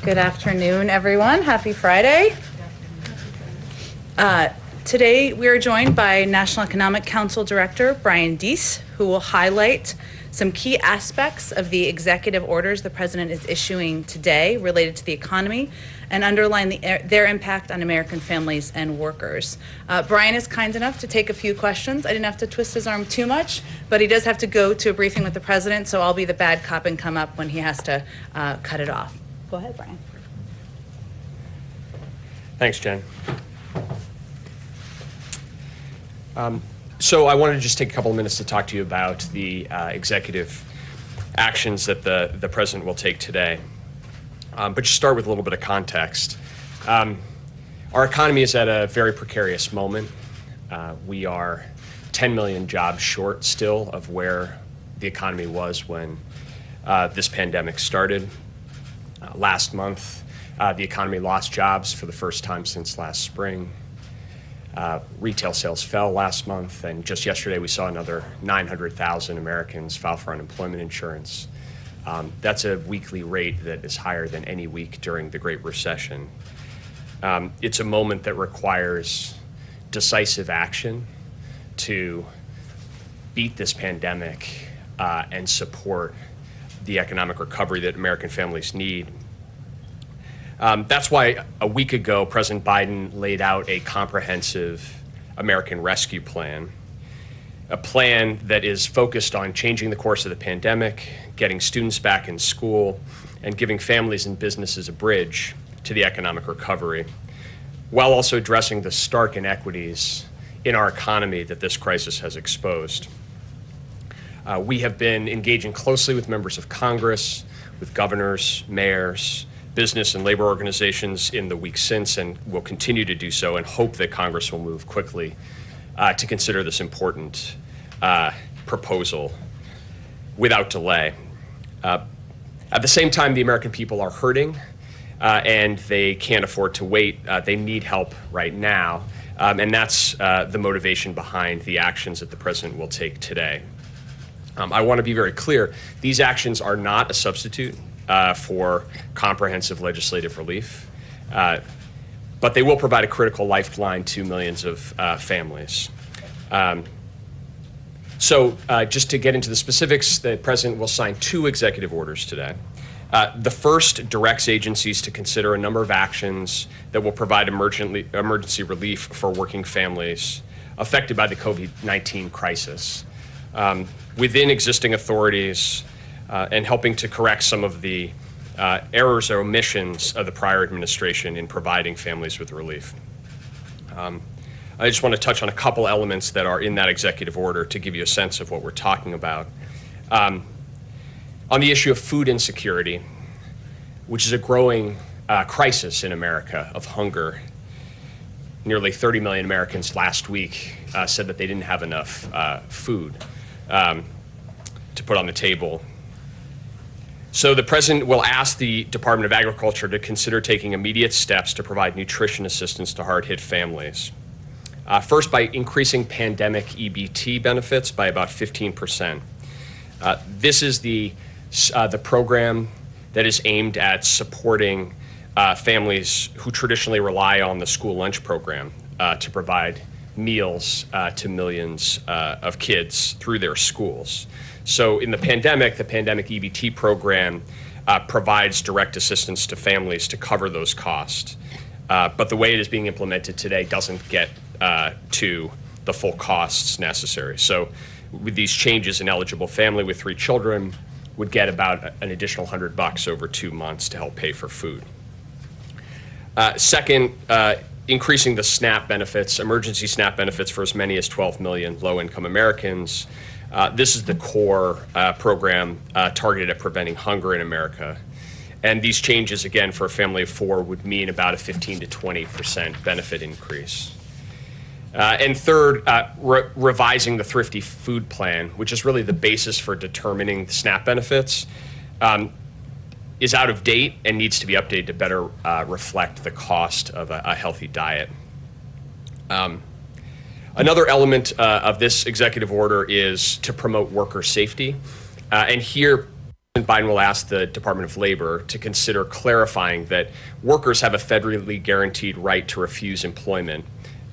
Good afternoon, everyone. Happy Friday. Today, we are joined by National Economic Council Director Brian Deese, who will highlight some key aspects of the executive orders the President is issuing today related to the economy and underline their impact on American families and workers. Brian is kind enough to take a few questions. I didn't have to twist his arm too much, but he does have to go to a briefing with the President, so I'll be the bad cop and come up when he has to cut it off. Go ahead, Brian. Thanks, Jen. So I wanted to just take a couple of minutes to talk to you about the executive actions that the President will take today. But just start with a little bit of context. Our economy is at a very precarious moment. We are 10 million jobs short still of where the economy was when this pandemic started. Last month, the economy lost jobs for the first time since last spring. Retail sales fell last month, and just yesterday we saw another 900,000 Americans file for unemployment insurance. That's a weekly rate that is higher than any week during the Great Recession. It's a moment that requires decisive action to beat this pandemic and support the economic recovery that American families need. That's why a week ago, President Biden laid out a comprehensive American Rescue Plan, a plan that is focused on changing the course of the pandemic, getting students back in school, and giving families and businesses a bridge to the economic recovery, while also addressing the stark inequities in our economy that this crisis has exposed. We have been engaging closely with members of Congress, with governors, mayors, business and labor organizations in the weeks since, and will continue to do so, and hope that Congress will move quickly to consider this important proposal without delay. At the same time, the American people are hurting and they can't afford to wait. They need help right now, and that's the motivation behind the actions that the President will take today. I want to be very clear, these actions are not a substitute for comprehensive legislative relief, but they will provide a critical lifeline to millions of families. So just to get into the specifics, the President will sign 2 executive orders today. The first directs agencies to consider a number of actions that will provide emergency relief for working families affected by the COVID-19 crisis within existing authorities, and helping to correct some of the errors or omissions of the prior administration in providing families with relief. I just want to touch on a couple elements that are in that executive order to give you a sense of what we're talking about. On the issue of food insecurity, which is a growing crisis in America of hunger, nearly 30 million Americans last week said that they didn't have enough food to put on the table. So the President will ask the Department of Agriculture to consider taking immediate steps to provide nutrition assistance to hard-hit families. First, by increasing pandemic EBT benefits by about 15%. This is the program that is aimed at supporting families who traditionally rely on the school lunch program to provide meals to millions of kids through their schools. So in the pandemic EBT program provides direct assistance to families to cover those costs. But the way it is being implemented today doesn't get to the full costs necessary. So with these changes, an eligible family with 3 children would get about an additional $100 over 2 months to help pay for food. Second, increasing the SNAP benefits, emergency SNAP benefits for as many as 12 million low-income Americans. This is the core program targeted at preventing hunger in America. And these changes, again, for a family of 4 would mean about a 15 to 20% benefit increase. And third, revising the Thrifty Food Plan, which is really the basis for determining the SNAP benefits, is out of date and needs to be updated to better reflect the cost of a healthy diet. Another element of this executive order is to promote worker safety. And here, Biden will ask the Department of Labor to consider clarifying that workers have a federally guaranteed right to refuse employment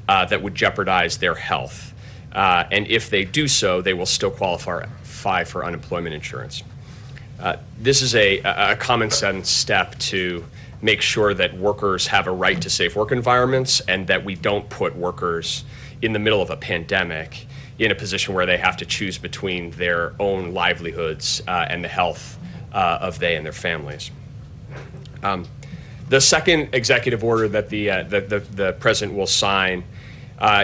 that would jeopardize their health. And if they do so, they will still qualify for unemployment insurance. This is a common sense step to make sure that workers have a right to safe work environments and that we don't put workers in the middle of a pandemic in a position where they have to choose between their own livelihoods and the health of they and their families. The second executive order that the president will sign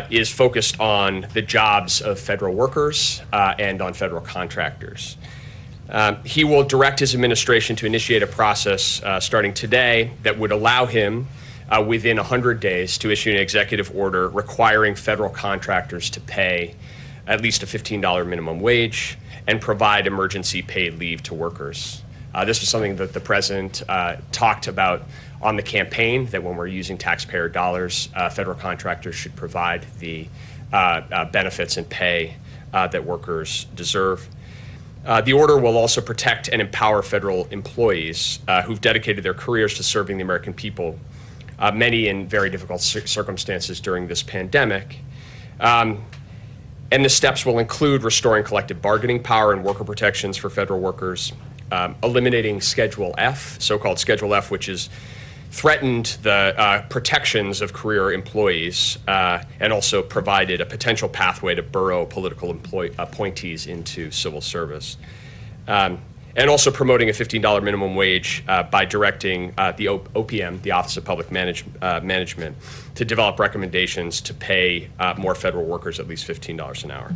is focused on the jobs of federal workers and on federal contractors. He will direct his administration to initiate a process starting today that would allow him within 100 days to issue an executive order requiring federal contractors to pay at least a $15 minimum wage and provide emergency paid leave to workers. This was something that the president talked about on the campaign, that when we're using taxpayer dollars, federal contractors should provide the benefits and pay that workers deserve. The order will also protect and empower federal employees who've dedicated their careers to serving the American people, many in very difficult circumstances during this pandemic. And the steps will include restoring collective bargaining power and worker protections for federal workers, eliminating Schedule F, so-called Schedule F, which has threatened the protections of career employees and also provided a potential pathway to burrow political appointees into civil service. And also promoting a $15 minimum wage by directing the OPM, the Office of Public Management, to develop recommendations to pay more federal workers at least $15 an hour.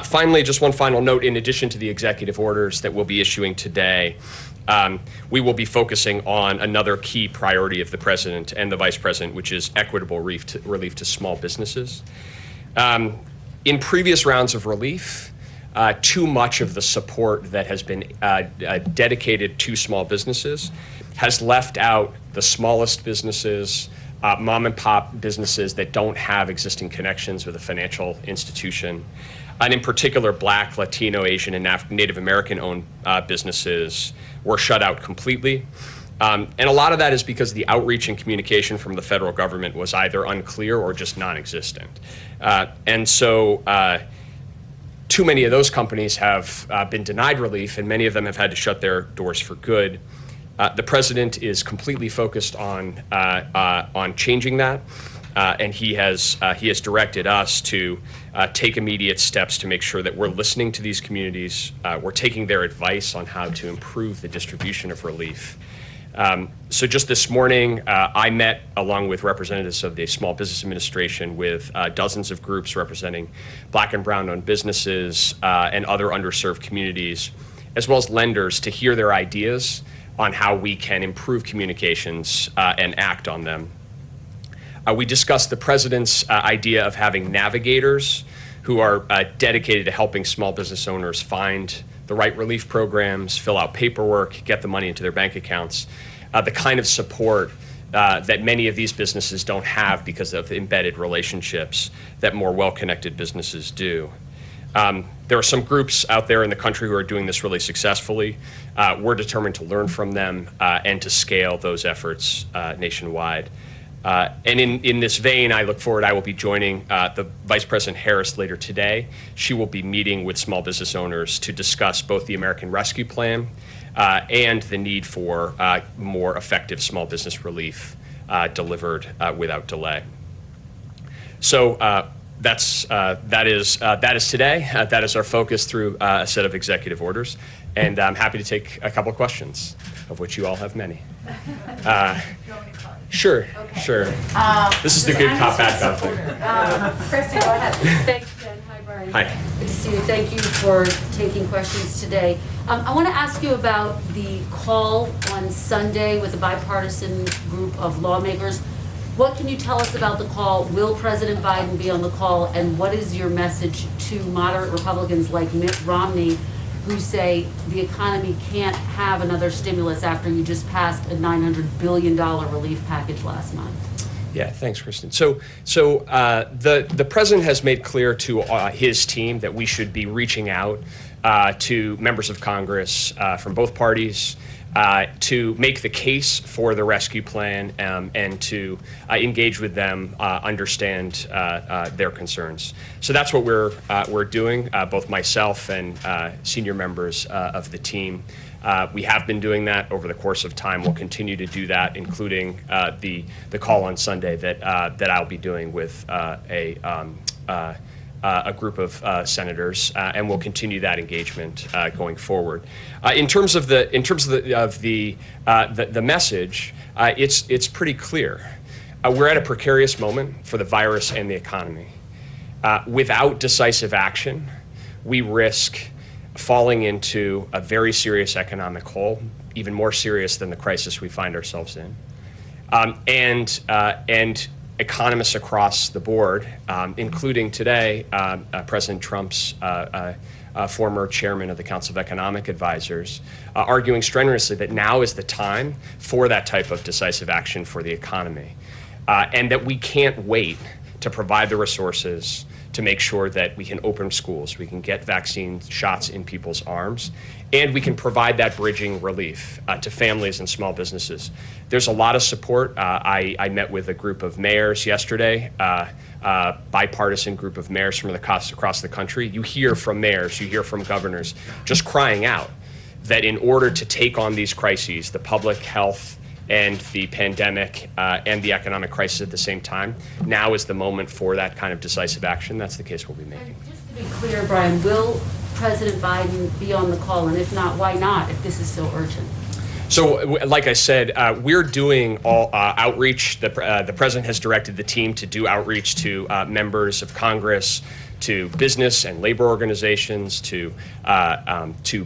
Finally, just one final note, in addition to the executive orders that we'll be issuing today, we will be focusing on another key priority of the president and the vice president, which is equitable relief to small businesses. In previous rounds of relief, too much of the support that has been dedicated to small businesses has left out the smallest businesses, mom and pop businesses that don't have existing connections with a financial institution. And in particular, Black, Latino, Asian, and Native American-owned businesses were shut out completely. And a lot of that is because the outreach and communication from the federal government was either unclear or just non-existent. And so too many of those companies have been denied relief, and many of them have had to shut their doors for good. The president is completely focused on changing that. And he has directed us to take immediate steps to make sure that we're listening to these communities, we're taking their advice on how to improve the distribution of relief. So just this morning, I met along with representatives of the Small Business Administration with dozens of groups representing Black and brown-owned businesses and other underserved communities, as well as lenders, to hear their ideas on how we can improve communications and act on them. We discussed the president's idea of having navigators who are dedicated to helping small business owners find the right relief programs, fill out paperwork, get the money into their bank accounts, the kind of support that many of these businesses don't have because of embedded relationships that more well-connected businesses do. There are some groups out there in the country who are doing this really successfully. We're determined to learn from them and to scale those efforts nationwide. And in this vein, I look forward, I will be joining the Vice President Harris later today. She will be meeting with small business owners to discuss both the American Rescue Plan and the need for more effective small business relief delivered without delay. So that is today. That is our focus through a set of executive orders. And I'm happy to take a couple of questions, of which you all have many. Sure, okay. Sure. This is the good cop, bad cop thing. Christy, go ahead. Thanks, Jen. Hi, Brian. Hi. Good to see you. Thank you for taking questions today. I want to ask you about the call on Sunday with a bipartisan group of lawmakers. What can you tell us about the call? Will President Biden be on the call? And what is your message to moderate Republicans like Mitt Romney, who say the economy can't have another stimulus after you just passed a $900 billion relief package last month? Yeah, thanks, Kristen. So the president has made clear to his team that we should be reaching out to members of Congress from both parties to make the case for the rescue plan and to engage with them, understand their concerns. So that's what we're doing. Both myself and senior members of the team. We have been doing that over the course of time. We'll continue to do that, including the call on Sunday that I'll be doing with a group of senators, and we'll continue that engagement going forward. In terms of the message, it's pretty clear. We're at a precarious moment for the virus and the economy. Without decisive action, we risk falling into a very serious economic hole, even more serious than the crisis we find ourselves in. And economists across the board, including today President Trump's former chairman of the Council of Economic Advisors, arguing strenuously that now is the time for that type of decisive action for the economy, and that we can't wait to provide the resources to make sure that we can open schools, we can get vaccine shots in people's arms, and we can provide that bridging relief to families and small businesses. There's a lot of support. I met with a group of mayors yesterday, bipartisan group of mayors from across the country. You hear from mayors, you hear from governors just crying out that in order to take on these crises, the public health and the pandemic and the economic crisis at the same time, now is the moment for that kind of decisive action. That's the case we'll be making. And just to be clear, Brian, will President Biden be on the call? And if not, why not, if this is so urgent? So, like I said, we're doing all outreach. The president has directed the team to do outreach to members of Congress, to business and labor organizations, to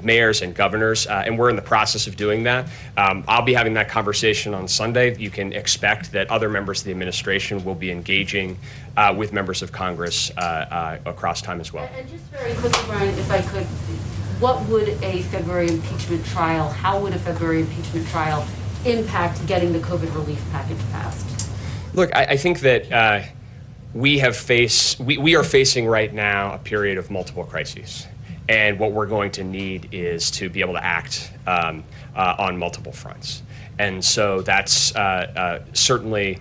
mayors and governors, and we're in the process of doing that. I'll be having that conversation on Sunday. You can expect that other members of the administration will be engaging with members of Congress across time as well. And just very quickly, Brian, if I could, what would a February impeachment trial, how would a February impeachment trial impact getting the COVID relief package passed? Look, I think that we are facing right now a period of multiple crises. And what we're going to need is to be able to act on multiple fronts. And so that's certainly,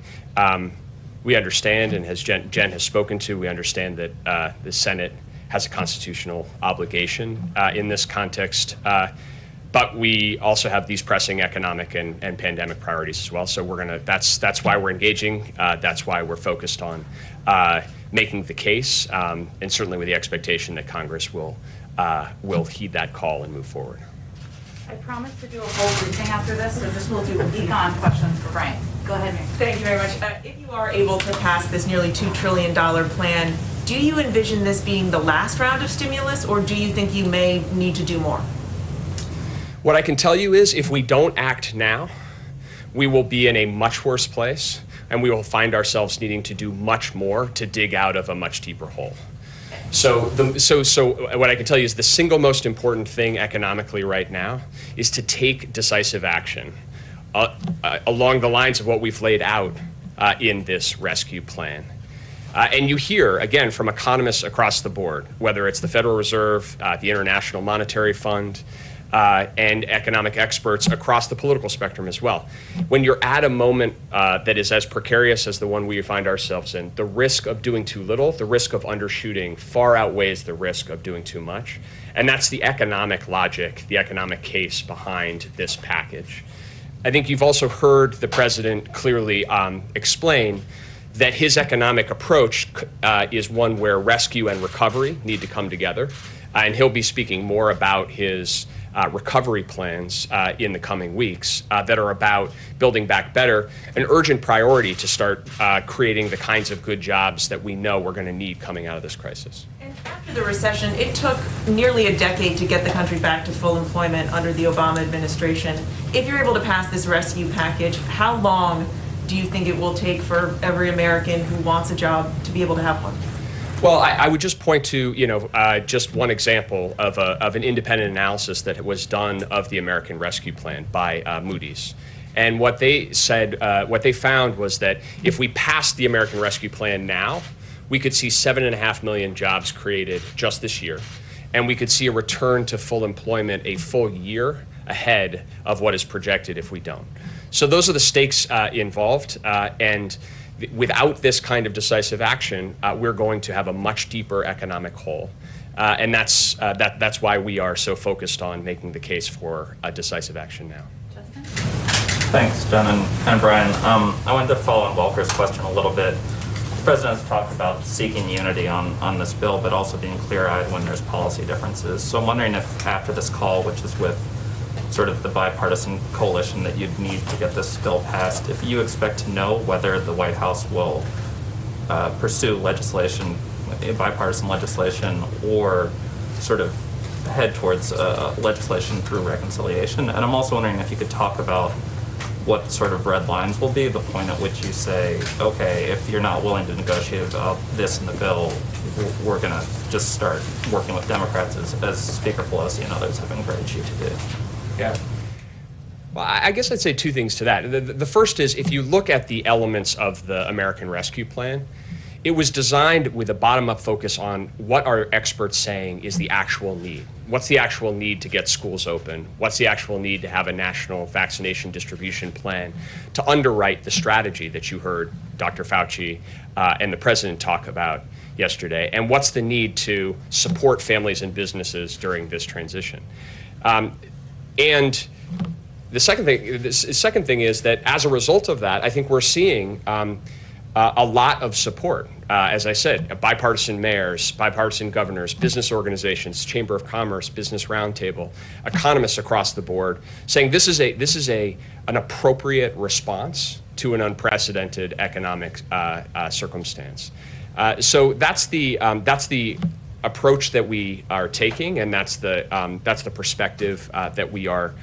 we understand, and as Jen has spoken to, we understand that the Senate has a constitutional obligation in this context. But we also have these pressing economic and pandemic priorities as well. So that's why we're engaging. That's why we're focused on making the case, and certainly with the expectation that Congress will heed that call and move forward. I promise to do a whole briefing after this, so just we'll do econ questions for Brian. Go ahead. Thank you very much. If you are able to pass this nearly $2 trillion plan, do you envision this being the last round of stimulus, or do you think you may need to do more? What I can tell you is if we don't act now, we will be in a much worse place, and we will find ourselves needing to do much more to dig out of a much deeper hole. So what I can tell you is the single most important thing economically right now is to take decisive action along the lines of what we've laid out in this rescue plan. And you hear, again, from economists across the board, whether it's the Federal Reserve, the International Monetary Fund, and economic experts across the political spectrum as well. When you're at a moment that is as precarious as the one we find ourselves in, the risk of doing too little, the risk of undershooting far outweighs the risk of doing too much. And that's the economic logic, the economic case behind this package. I think you've also heard the president clearly explain that his economic approach is one where rescue and recovery need to come together. And he'll be speaking more about his recovery plans in the coming weeks that are about building back better, an urgent priority to start creating the kinds of good jobs that we know we're going to need coming out of this crisis. And after the recession, it took nearly a decade to get the country back to full employment under the Obama administration. If you're able to pass this rescue package, how long do you think it will take for every American who wants a job to be able to have one? Well, I would just point to, just one example of an independent analysis that was done of the American Rescue Plan by Moody's. And what they said, what they found was that if we passed the American Rescue Plan now, we could see 7.5 million jobs created just this year. And we could see a return to full employment a full year ahead of what is projected if we don't. So those are the stakes involved. And without this kind of decisive action, we're going to have a much deeper economic hole. And that's why we are so focused on making the case for decisive action now. Justin? Thanks, Jen and Brian. I wanted to follow on Walker's question a little bit. The president has talked about seeking unity on this bill, but also being clear-eyed when there's policy differences. So I'm wondering if after this call, which is with sort of the bipartisan coalition that you'd need to get this bill passed, if you expect to know whether the White House will pursue legislation, bipartisan legislation, or sort of head towards legislation through reconciliation. And I'm also wondering if you could talk about what sort of red lines will be, the point at which you say, okay, if you're not willing to negotiate about this in the bill, we're going to just start working with Democrats, as Speaker Pelosi and others have encouraged you to do. Yeah. Well, I guess I'd say two things to that. The first is, if you look at the elements of the American Rescue Plan, it was designed with a bottom-up focus on what are experts saying is the actual need. What's the actual need to get schools open? What's the actual need to have a national vaccination distribution plan to underwrite the strategy that you heard Dr. Fauci and the president talk about yesterday? And what's the need to support families and businesses during this transition? And the second thing is that as a result of that, I think we're seeing a lot of support. As I said, bipartisan mayors, bipartisan governors, business organizations, Chamber of Commerce, Business Roundtable, economists across the board saying this is an appropriate response to an unprecedented economic circumstance. So that's the approach that we are taking, and that's the perspective that we are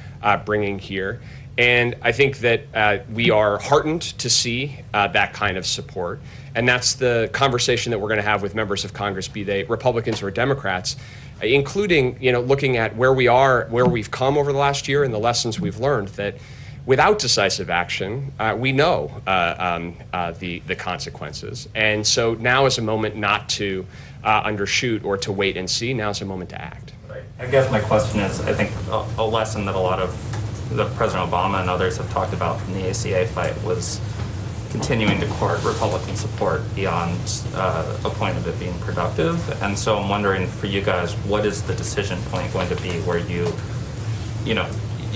bringing here. And I think that we are heartened to see that kind of support. And that's the conversation that we're going to have with members of Congress, be they Republicans or Democrats, including, looking at where we are, where we've come over the last year and the lessons we've learned, that without decisive action, we know the consequences. And so now is a moment not to undershoot or to wait and see. Now is a moment to act. Right. I guess my question is, I think a lesson that a lot of President Obama and others have talked about from the ACA fight was continuing to court Republican support beyond a point of it being productive. And so I'm wondering, for you guys, what is the decision point going to be where you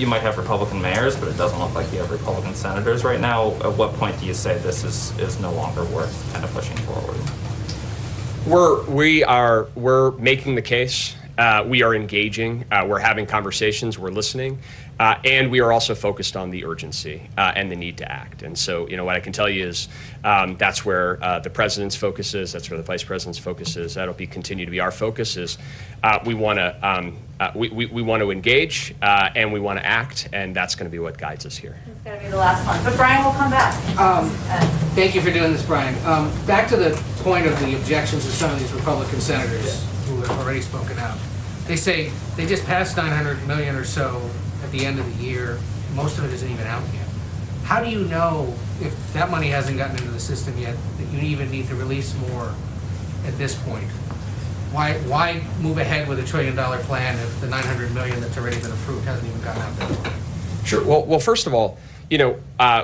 might have Republican mayors, but it doesn't look like you have Republican senators right now? At what point do you say this is no longer worth kind of pushing forward? We're making the case. We are engaging. We're having conversations. We're listening. And we are also focused on the urgency and the need to act. And so, what I can tell you is that's where the president's focus is. That's where the vice president's focus is. That'll continue to be our focus. Is we want to engage and we want to act, and that's going to be what guides us here. It's going to be the last one, but Brian will come back. Thank you for doing this, Brian. Back to the point of the objections of some of these Republican senators who have already spoken out. They say they just passed $900 million or so at the end of the year. Most of it isn't even out yet. How do you know, if that money hasn't gotten into the system yet, that you even need to release more at this point? Why move ahead with $1 trillion plan if the $900 million that's already been approved hasn't even gotten out there? Sure. Well, first of all,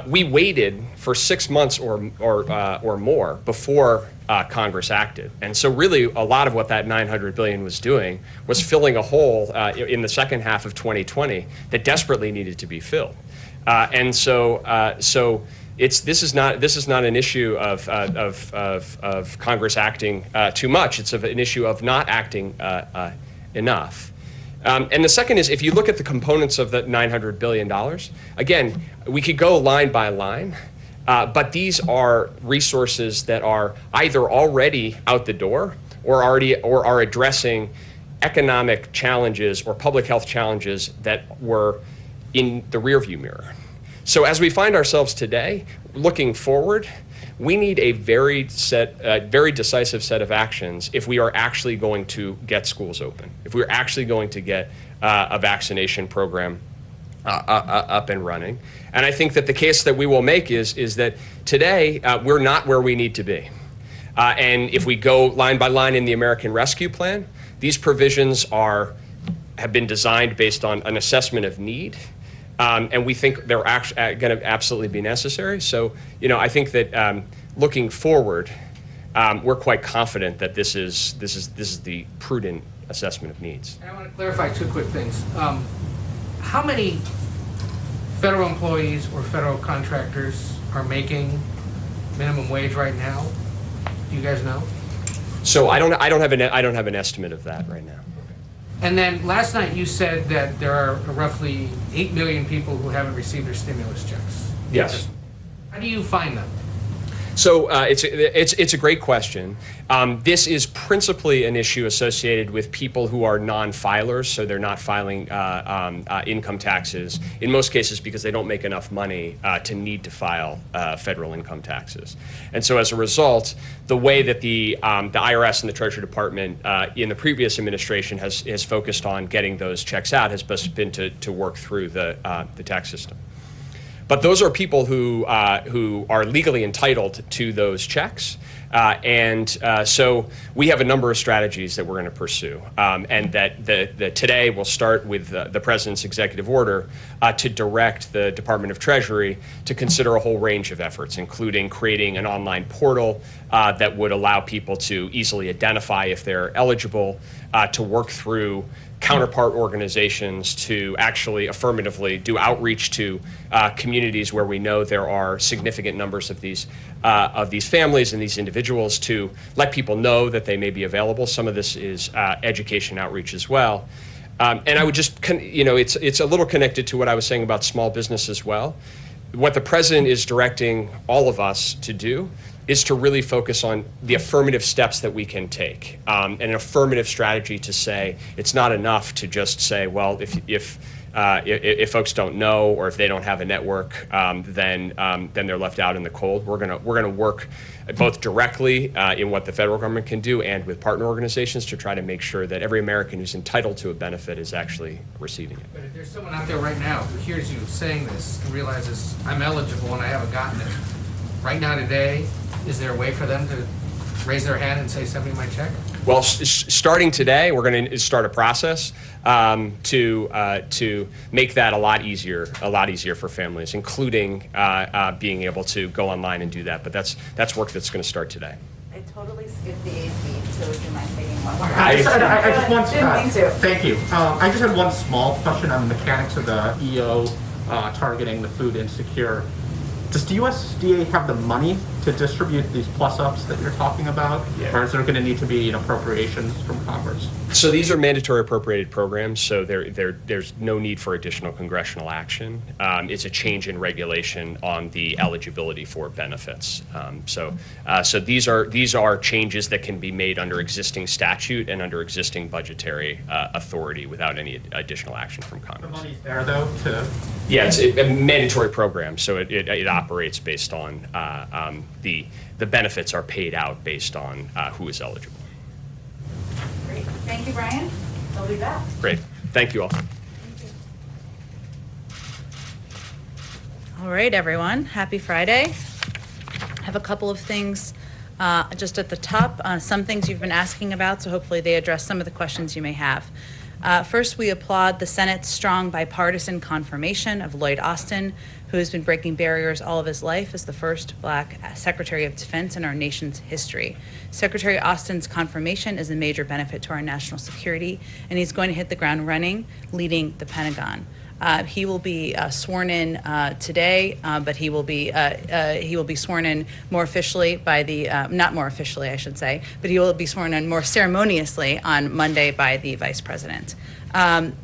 we waited for 6 months or more before Congress acted, and so really a lot of what that $900 billion was doing was filling a hole in the second half of 2020 that desperately needed to be filled, and so this is not an issue of Congress acting too much. It's an issue of not acting enough. And the second is, if you look at the components of the $900 billion, again, we could go line by line, but these are resources that are either already out the door or are addressing economic challenges or public health challenges that were in the rearview mirror. So as we find ourselves today, looking forward, we need a very decisive set of actions if we are actually going to get schools open, if we're actually going to get a vaccination program up and running. And I think that the case that we will make is that today we're not where we need to be. And if we go line by line in the American Rescue Plan, these provisions have been designed based on an assessment of need. And we think they're going to absolutely be necessary. So, I think that looking forward, we're quite confident that this is the prudent assessment of needs. And I want to clarify two quick things. How many federal employees or federal contractors are making minimum wage right now? Do you guys know? So I don't have an estimate of that right now. And then last night you said that there are roughly 8 million people who haven't received their stimulus checks. Yes. How do you find them? So it's a great question. This is principally an issue associated with people who are non-filers, so they're not filing income taxes, in most cases because they don't make enough money to need to file federal income taxes. And so as a result, the way that the IRS and the Treasury Department in the previous administration has focused on getting those checks out has been to work through the tax system. But those are people who are legally entitled to those checks. So we have a number of strategies that we're going to pursue. And that today we'll start with the President's executive order to direct the Department of Treasury to consider a whole range of efforts, including creating an online portal that would allow people to easily identify if they're eligible, to work through counterpart organizations to actually affirmatively do outreach to communities where we know there are significant numbers of these families and these individuals, to let people know that they may be available. Some of this is education outreach as well. And I would just, it's a little connected to what I was saying about small business as well. What the president is directing all of us to do is to really focus on the affirmative steps that we can take, and an affirmative strategy to say it's not enough to just say, well, if folks don't know or if they don't have a network, then they're left out in the cold. We're gonna work both directly in what the federal government can do and with partner organizations to try to make sure that every American who's entitled to a benefit is actually receiving it. But if there's someone out there right now who hears you saying this and realizes I'm eligible and I haven't gotten it, right now today, is there a way for them to raise their hand and say, send me my check? Well, starting today, we're going to start a process to make that a lot easier for families, including being able to go online and do that. But that's work that's going to start today. I totally skipped the AP, so would you mind taking one? I just want Didn't mean to. Thank you. I just had one small question on the mechanics of the EO targeting the food insecure. Does the USDA have the money to distribute these plus-ups that you're talking about? Yeah. Or is there going to need to be appropriations from Congress? So these are mandatory appropriated programs, so there's no need for additional congressional action. It's a change in regulation on the eligibility for benefits. So these are changes that can be made under existing statute and under existing budgetary authority without any additional action from The Congress. money's there, though, to... Yeah, it's a mandatory program, so it operates based on the benefits are paid out based on who is eligible. Great. Thank you, Brian. I'll be back. Great. Thank you all. All right, everyone. Happy Friday. I have a couple of things just at the top, some things you've been asking about, so hopefully they address some of the questions you may have. First, we applaud the Senate's strong bipartisan confirmation of Lloyd Austin, who has been breaking barriers all of his life as the first Black Secretary of Defense in our nation's history. Secretary Austin's confirmation is a major benefit to our national security, and he's going to hit the ground running, leading the Pentagon. He will be sworn in today, but he will be sworn in more officially by the not more officially, I should say, but he will be sworn in more ceremoniously on Monday by the Vice President.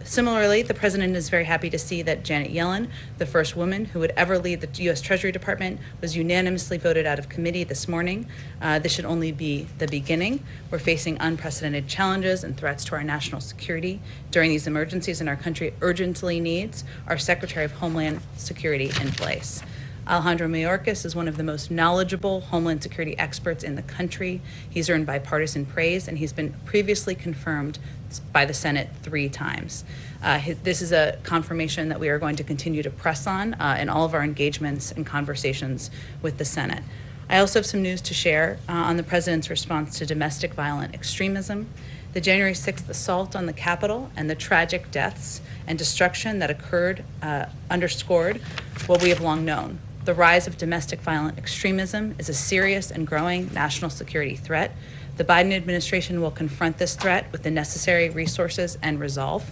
Similarly, the President is very happy to see that Janet Yellen, the first woman who would ever lead the U.S. Treasury Department, was unanimously voted out of committee this morning. This should only be the beginning. We're facing unprecedented challenges and threats to our national security during these emergencies, and our country urgently needs our Secretary of Homeland Security in place. Alejandro Mayorkas is one of the most knowledgeable Homeland Security experts in the country. He's earned bipartisan praise, and he's been previously confirmed by the Senate 3 times. This is a confirmation that we are going to continue to press on in all of our engagements and conversations with the Senate. I also have some news to share on the President's response to domestic violent extremism. The January 6th assault on the Capitol and the tragic deaths and destruction that occurred underscored what we have long known. The rise of domestic violent extremism is a serious and growing national security threat. The Biden administration will confront this threat with the necessary resources and resolve.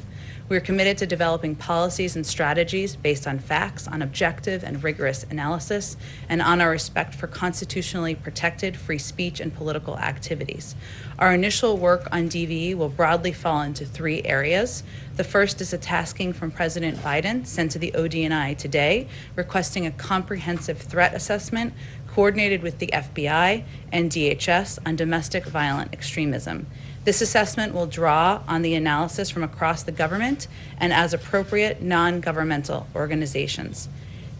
We are committed to developing policies and strategies based on facts, on objective and rigorous analysis, and on our respect for constitutionally protected free speech and political activities. Our initial work on DVE will broadly fall into 3 areas. The first is a tasking from President Biden sent to the ODNI today, requesting a comprehensive threat assessment coordinated with the FBI and DHS on domestic violent extremism. This assessment will draw on the analysis from across the government and, as appropriate, non-governmental organizations.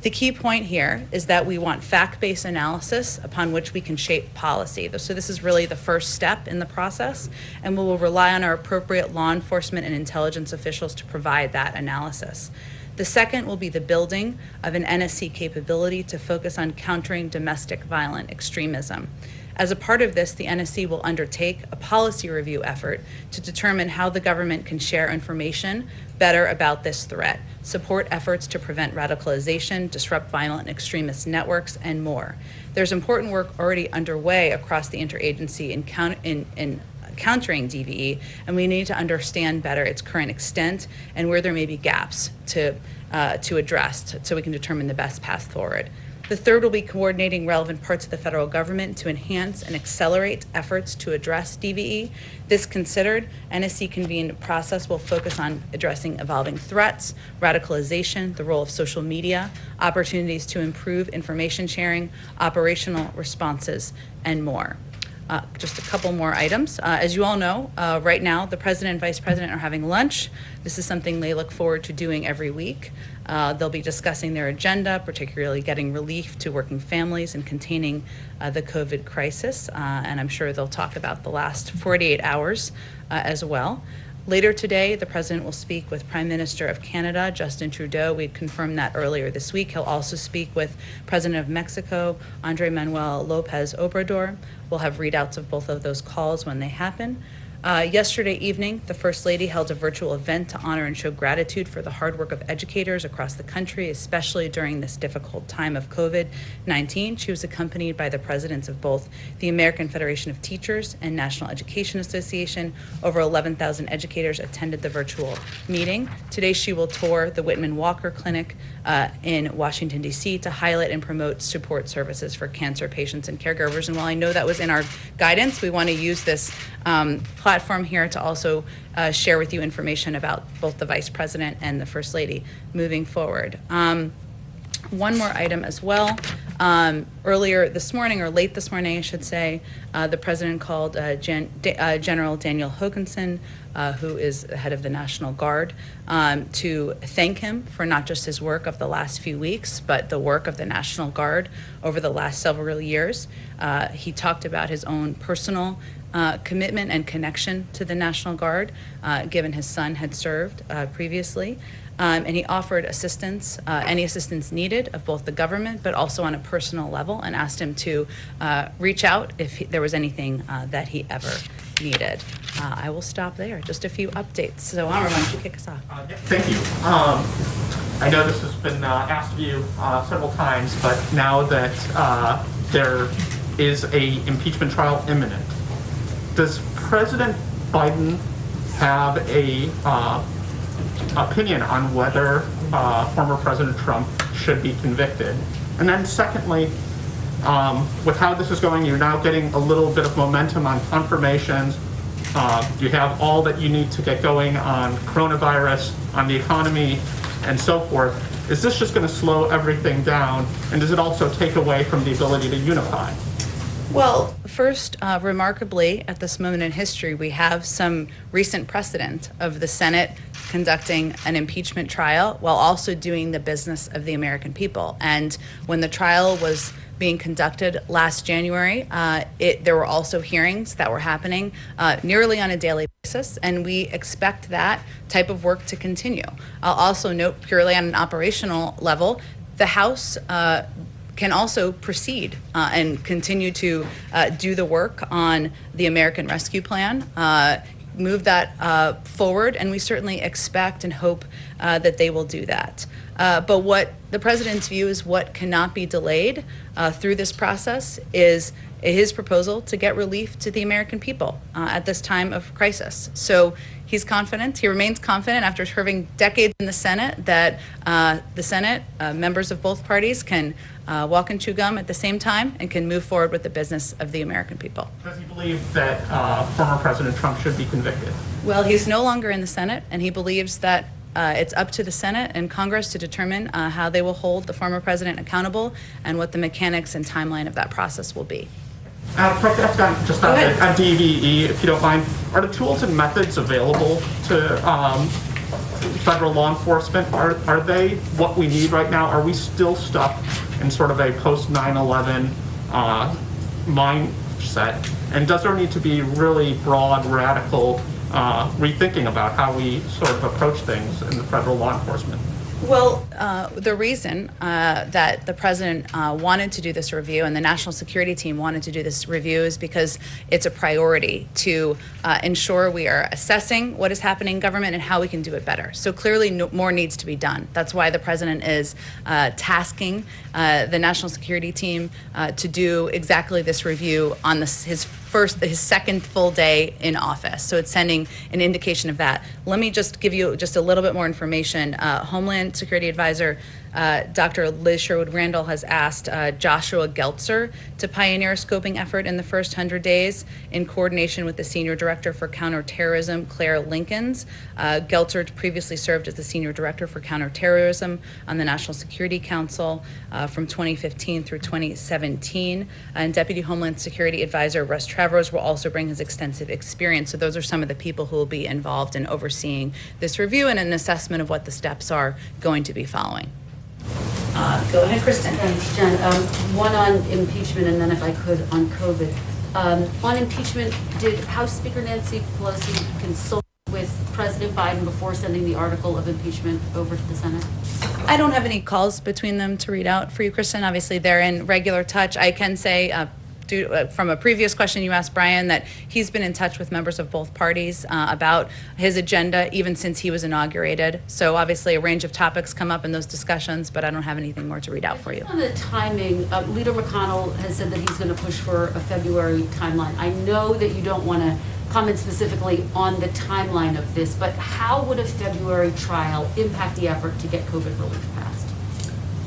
The key point here is that we want fact-based analysis upon which we can shape policy. So this is really the first step in the process, and we will rely on our appropriate law enforcement and intelligence officials to provide that analysis. The second will be the building of an NSC capability to focus on countering domestic violent extremism. As a part of this, the NSC will undertake a policy review effort to determine how the government can share information better about this threat, support efforts to prevent radicalization, disrupt violent extremist networks, and more. There's important work already underway across the interagency in countering DVE, and we need to understand better its current extent and where there may be gaps to address so we can determine the best path forward. The third will be coordinating relevant parts of the federal government to enhance and accelerate efforts to address DVE. This considered, NSC-convened process will focus on addressing evolving threats, radicalization, the role of social media, opportunities to improve information sharing, operational responses, and more. Just a couple more items. As you all know, right now, the President and Vice President are having lunch. This is something they look forward to doing every week. They'll be discussing their agenda, particularly getting relief to working families and containing the COVID crisis. And I'm sure they'll talk about the last 48 hours as well. Later today, the President will speak with Prime Minister of Canada, Justin Trudeau. We confirmed that earlier this week. He'll also speak with President of Mexico, Andrés Manuel López Obrador. We'll have readouts of both of those calls when they happen. Yesterday evening, the First Lady held a virtual event to honor and show gratitude for the hard work of educators across the country, especially during this difficult time of COVID-19. She was accompanied by the presidents of both the American Federation of Teachers and National Education Association. Over 11,000 educators attended the virtual meeting. Today, she will tour the Whitman Walker Clinic in Washington, D.C. to highlight and promote support services for cancer patients and caregivers. And while I know that was in our guidance, we want to use this platform here to also share with you information about both the Vice President and the First Lady moving forward. One more item as well. Earlier this morning, or late this morning, I should say, the President called General Daniel Hokanson, who is the head of the National Guard, to thank him for not just his work of the last few weeks, but the work of the National Guard over the last several years. He talked about his own personal commitment and connection to the National Guard, given his son had served previously. And he offered assistance, any assistance needed of both the government, but also on a personal level, and asked him to reach out if there was anything that he ever needed. I will stop there. Just a few updates. So, Amar, why don't you kick us off? Thank you. I know this has been asked of you several times, but now that there is a impeachment trial imminent, does President Biden have a opinion on whether former President Trump should be convicted? And then secondly, with how this is going, you're now getting a little bit of momentum on confirmations. You have all that you need to get going on coronavirus, on the economy, and so forth. Is this just going to slow everything down? And does it also take away from the ability to unify? Well, first, remarkably, at this moment in history, we have some recent precedent of the Senate conducting an impeachment trial while also doing the business of the American people. And when the trial was being conducted last January, there were also hearings that were happening nearly on a daily basis, and we expect that type of work to continue. I'll also note, purely on an operational level, the House can also proceed and continue to do the work on the American Rescue Plan, move that forward, and we certainly expect and hope that they will do that. But what the president's view is what cannot be delayed through this process is his proposal to get relief to the American people at this time of crisis. So he's confident, he remains confident after serving decades in the Senate that the Senate, members of both parties can walk and chew gum at the same time and can move forward with the business of the American people. Does he believe that former President Trump should be convicted? Well, he's no longer in the Senate, and he believes that it's up to the Senate and Congress to determine how they will hold the former president accountable and what the mechanics and timeline of that process will be. Just on DVE, if you don't mind, are the tools and methods available to federal law enforcement? Are they what we need right now? Are we still stuck in sort of a post 9/11 mindset? And does there need to be really broad, radical rethinking about how we sort of approach things in the federal law enforcement? Well, the reason that the president wanted to do this review and the national security team wanted to do this review is because it's a priority to ensure we are assessing what is happening in government and how we can do it better. So clearly more needs to be done. That's why the president is tasking the national security team to do exactly this review on his second full day in office. So it's sending an indication of that. Let me just give you just a little bit more information. Homeland Security Advisor Dr. Liz Sherwood-Randall has asked Joshua Geltzer to pioneer a scoping effort in the first 100 days in coordination with the Senior Director for Counterterrorism, Claire Linkins. Geltzer previously served as the Senior Director for Counterterrorism on the National Security Council from 2015 through 2017. And Deputy Homeland Security Advisor Russ Travers will also bring his extensive experience. So those are some of the people who will be involved in overseeing this review and an assessment of what the steps are going to be following. Go ahead, Kristen. Thanks, Jen. One on impeachment, and then if I could, on COVID. On impeachment, did House Speaker Nancy Pelosi consult with President Biden before sending the article of impeachment over to the Senate? I don't have any calls between them to read out for you, Kristen. Obviously, they're in regular touch. I can say, from a previous question you asked Brian, that he's been in touch with members of both parties about his agenda even since he was inaugurated. So obviously a range of topics come up in those discussions, but I don't have anything more to read out for you. On the timing, Leader McConnell has said that he's going to push for a February timeline. I know that you don't want to comment specifically on the timeline of this, but how would a February trial impact the effort to get COVID relief passed?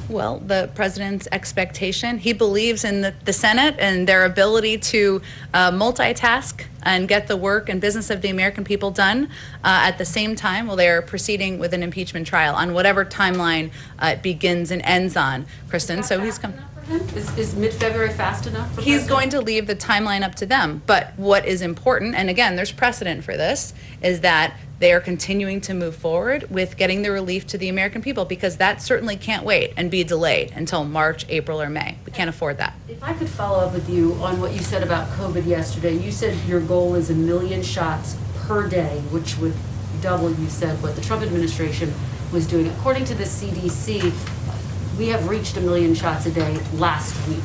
Well, the president's expectation, he believes in the Senate and their ability to multitask and get the work and business of the American people done at the same time while they're proceeding with an impeachment trial on whatever timeline it begins and ends on, Kristen. So he's come. Is mid-February fast enough for He's going to leave the timeline up to them. But what is important, and again, there's precedent for this, is that they are continuing to move forward with getting the relief to the American people, because that certainly can't wait and be delayed until March, April, or May. We can't afford that. If I could follow up with you on what you said about COVID yesterday. You said your goal is 1 million shots per day, which would double, you said, what the Trump administration was doing. According to the CDC, we have reached 1 million shots a day last week.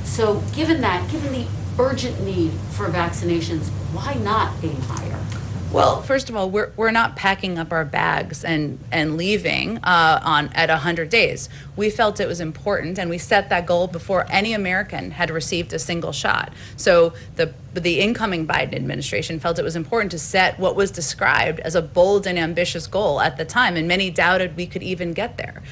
So given the urgent need for vaccinations, why not aim higher? Well, first of all, we're not packing up our bags and leaving at 100 days. We felt it was important, and we set that goal before any American had received a single shot. So the incoming Biden administration felt it was important to set what was described as a bold and ambitious goal at the time, and many doubted we could even get there.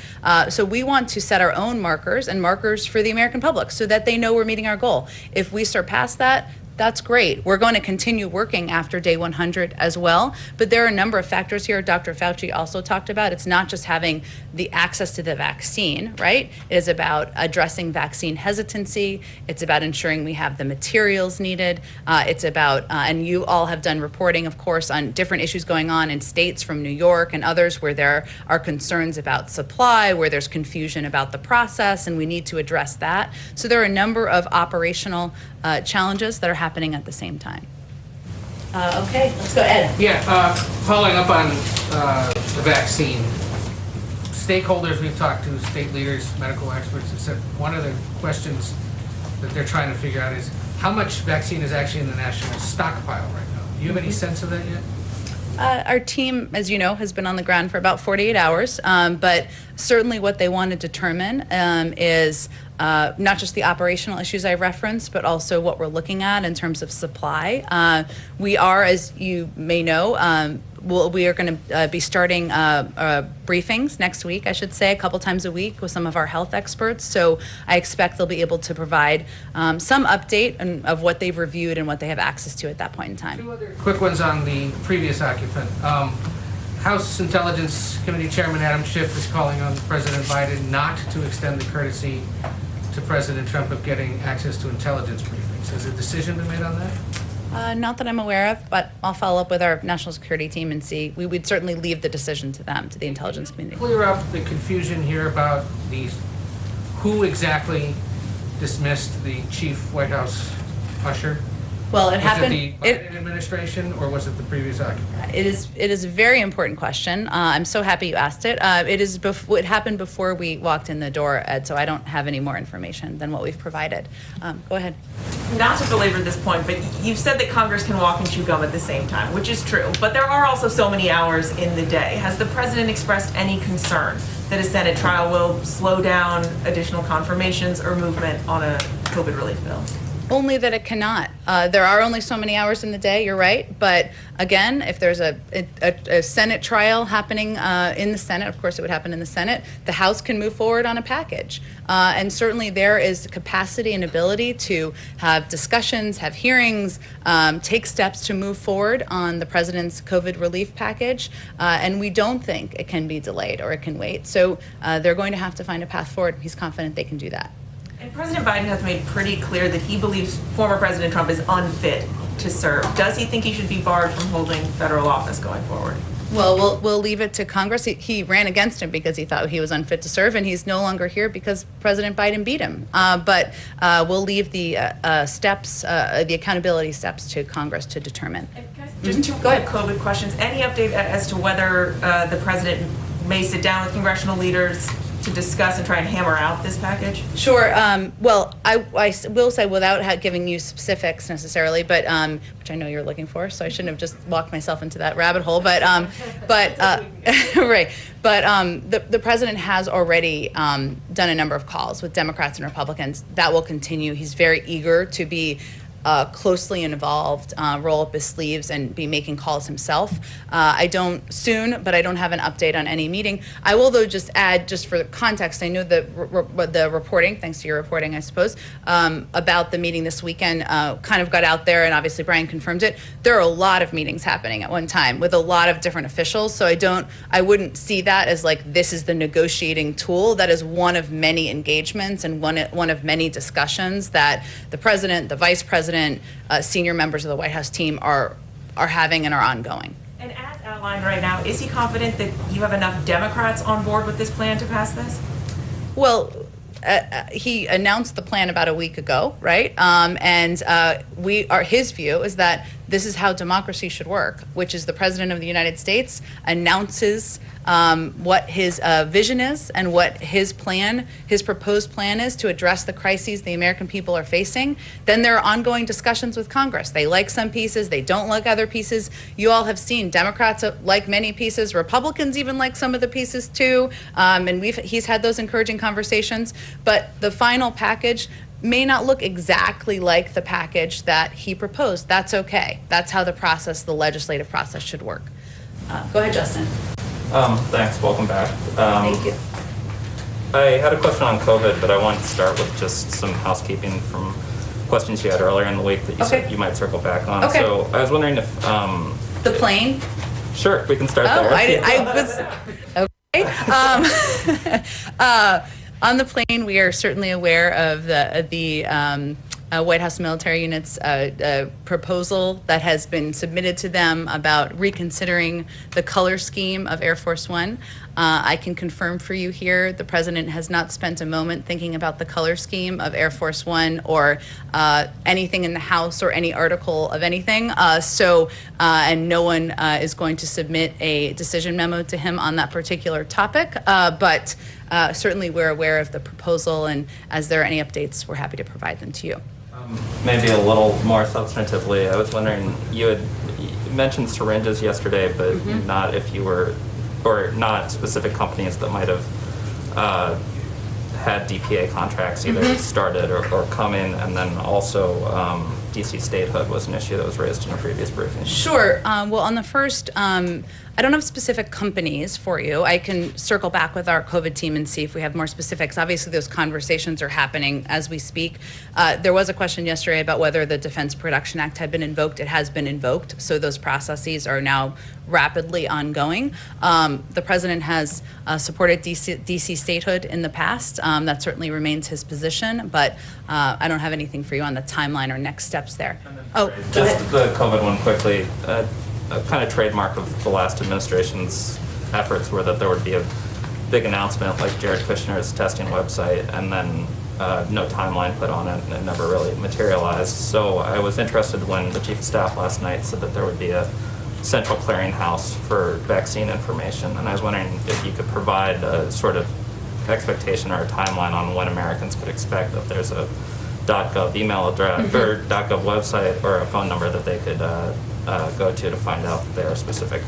So we want to set our own markers and markers for the American public so that they know we're meeting our goal. If we surpass that, That's great. We're going to continue working after day 100 as well. But there are a number of factors here Dr. Fauci also talked about. It's not just having the access to the vaccine, right? It is about addressing vaccine hesitancy. It's about ensuring we have the materials needed. It's about, and you all have done reporting, of course, on different issues going on in states from New York and others where there are concerns about supply, where there's confusion about the process, and we need to address that. So there are a number of operational challenges that are happening at the same time. Okay, let's go, Ed. Yeah, following up on the vaccine, stakeholders we've talked to, state leaders, medical experts, have said one of the questions that they're trying to figure out is how much vaccine is actually in the national stockpile right now. Do you have any sense of that yet? Our team, as you know, has been on the ground for about 48 hours, but certainly what they want to determine is not just the operational issues I referenced, but also what we're looking at in terms of supply. We are, as you may know, we are going to be starting briefings next week, I should say, a couple times a week with some of our health experts. So I expect they'll be able to provide some update of what they've reviewed and what they have access to at that point in time. Two other quick ones on the previous occupant. House Intelligence Committee Chairman Adam Schiff is calling on President Biden not to extend the courtesy to President Trump of getting access to intelligence briefings. Has a decision been made on that? Not that I'm aware of, but I'll follow up with our national security team and see. We would certainly leave the decision to them, to the intelligence community. Clear up the confusion here about who exactly dismissed the chief White House usher. Well, it happened. Was it the Biden administration or was it the previous occupant? It is a very important question. I'm so happy you asked it. It happened before we walked in the door, Ed, so I don't have any more information than what we've provided. Go ahead. Not to belabor this point, but you've said that Congress can walk and chew gum at the same time, which is true. But there are also so many hours in the day. Has the president expressed any concern that a Senate trial will slow down additional confirmations or movement on a COVID relief bill? Only that it cannot. There are only so many hours in the day, you're right. But again, if there's a Senate trial happening in the Senate, of course it would happen in the Senate, the House can move forward on a package. And certainly there is capacity and ability to have discussions, have hearings, take steps to move forward on the president's COVID relief package. And we don't think it can be delayed or it can wait. So they're going to have to find a path forward. He's confident they can do that. And President Biden has made pretty clear that he believes former President Trump is unfit to serve. Does he think he should be barred from holding federal office going forward? Well, we'll leave it to Congress. He ran against him because he thought he was unfit to serve, and he's no longer here because President Biden beat him. But we'll leave the steps, the accountability steps to Congress to determine. Just two quick COVID questions. Any update as to whether the president may sit down with congressional leaders to discuss and try and hammer out this package? Sure. Well, I will say without giving you specifics necessarily, but which I know you're looking for, so I shouldn't have just walked myself into that rabbit hole. But right. But the president has already done a number of calls with Democrats and Republicans. That will continue. He's very eager to be closely involved, roll up his sleeves and be making calls himself. I don't have an update on any meeting. I will, though, just add, just for context, I know the reporting, thanks to your reporting, I suppose, about the meeting this weekend kind of got out there, and obviously Brian confirmed it. There are a lot of meetings happening at one time with a lot of different officials, so I wouldn't see that as like this is the negotiating tool. That is one of many engagements and one of many discussions that the president, the vice president, senior members of the White House team are having and are ongoing. And as outlined right now, is he confident that you have enough Democrats on board with this plan to pass this? Well, he announced the plan about a week ago, right? His view is that this is how democracy should work, which is the president of the United States announces what his vision is and what his proposed plan is to address the crises the American people are facing. Then there are ongoing discussions with Congress. They like some pieces, they don't like other pieces. You all have seen Democrats like many pieces, Republicans even like some of the pieces too, and he's had those encouraging conversations. But the final package may not look exactly like the package that he proposed. That's okay. That's how the legislative process should work. Go ahead, Justin. Thanks, welcome back. Thank you. I had a question on COVID, but I wanted to start with just some housekeeping from questions you had earlier in the week that you said Okay. you might circle back on. Okay. So I was wondering if, The plane? sure, we can start Oh, there. I was, okay. On the plane, we are certainly aware of the White House military units proposal that has been submitted to them about reconsidering the color scheme of Air Force One. I can confirm for you here, the president has not spent a moment thinking about the color scheme of Air Force One or anything in the House or any article of anything. And no one is going to submit a decision memo to him on that particular topic. But certainly we're aware of the proposal, and as there are any updates, we're happy to provide them to you. Maybe a little more substantively, I was wondering, you mentioned syringes yesterday, but not if you were, or not specific companies that might have had DPA contracts either started or come in, and then also DC statehood was an issue that was raised in a previous briefing. Sure. Well, on the first, I don't have specific companies for you. I can circle back with our COVID team and see if we have more specifics. Obviously, those conversations are happening as we speak. There was a question yesterday about whether the Defense Production Act had been invoked. It has been invoked, so those processes are now rapidly ongoing. The president has supported DC statehood in the past. That certainly remains his position, but I don't have anything for you on the timeline or next steps there. Oh, go ahead. Just the COVID one quickly. A kind of trademark of the last administration's efforts were that there would be a big announcement like Jared Kushner's testing website, and then no timeline put on it, and it never really materialized. So I was interested when the chief of staff last night said that there would be a central clearinghouse for vaccine information, and I was wondering if you could provide a sort of expectation or a timeline on when Americans could expect that there's a .gov email address or .gov website or a phone number that they could go to find out their specific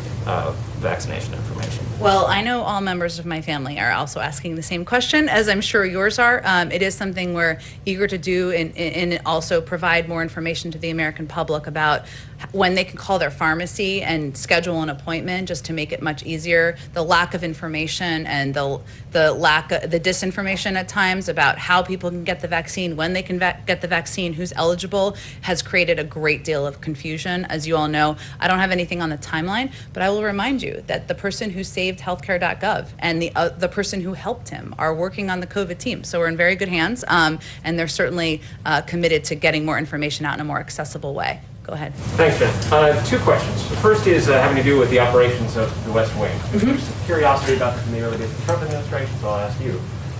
vaccination information. Well, I know all members of my family are also asking the same question, as I'm sure yours are. It is something we're eager to do and also provide more information to the American public about when they can call their pharmacy and schedule an appointment, just to make it much easier. The lack of information and the disinformation at times about how people can get the vaccine, when they can get the vaccine, who's eligible, has created a great deal of confusion. As you all know, I don't have anything on the timeline, but I will remind you that the person who saved healthcare.gov and the person who helped him are working on the COVID team. So we're in very good hands, and they're certainly committed to getting more information out in a more accessible way. Go ahead. Thanks, Jen. Two questions. The first is having to do with the operations of the West Wing. There's some curiosity about this from the early days of the Trump administration, so I'll ask you.